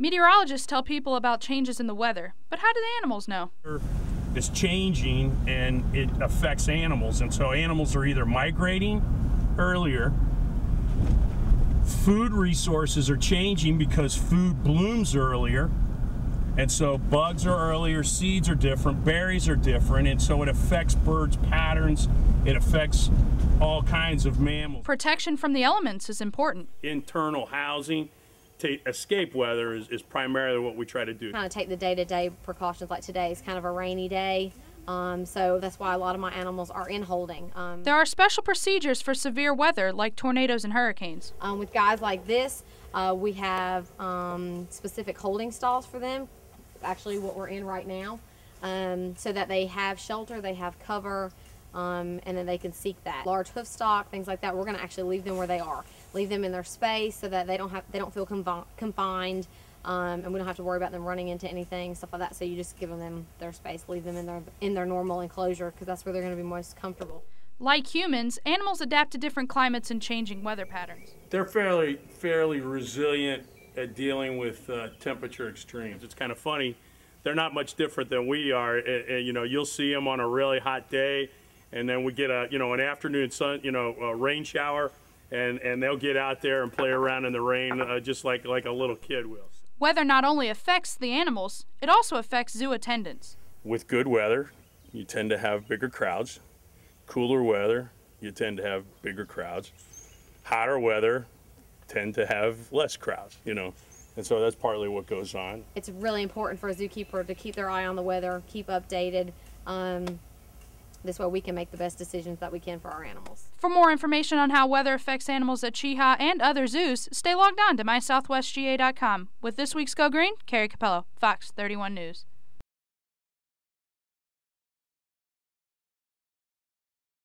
Meteorologists tell people about changes in the weather, but how do the animals know? It's changing and it affects animals, and so animals are either migrating earlier, food resources are changing because food blooms earlier, and so bugs are earlier, seeds are different, berries are different, and so it affects birds' patterns, it affects all kinds of mammals. Protection from the elements is important. Internal housing to escape weather is primarily what we try to do. Kind of take the day-to-day precautions, like today is kind of a rainy day, so that's why a lot of my animals are in holding. There are special procedures for severe weather like tornadoes and hurricanes. With guys like this, we have specific holding stalls for them, actually what we're in right now, so that they have shelter, they have cover, and then they can seek that. Large hoof stock, things like that, we're going to actually leave them where they are. Leave them in their space so that they don't feel confined, and we don't have to worry about them running into anything, stuff like that. So you just give them their space, leave them in their normal enclosure, because that's where they're going to be most comfortable. Like humans, animals adapt to different climates and changing weather patterns. They're fairly resilient at dealing with temperature extremes. It's kind of funny. They're not much different than we are. You know, you'll see them on a really hot day, and then we get an afternoon sun, a rain shower, and they'll get out there and play around in the rain just like a little kid will. Weather not only affects the animals, it also affects zoo attendants. With good weather, you tend to have bigger crowds. Cooler weather, you tend to have bigger crowds. Hotter weather, tend to have less crowds, and so that's partly what goes on. It's really important for a zookeeper to keep their eye on the weather, keep updated. This way we can make the best decisions that we can for our animals. For more information on how weather affects animals at Cheehaw and other zoos, stay logged on to mysouthwestga.com. With this week's Go Green, Carrie Capello, Fox 31 News.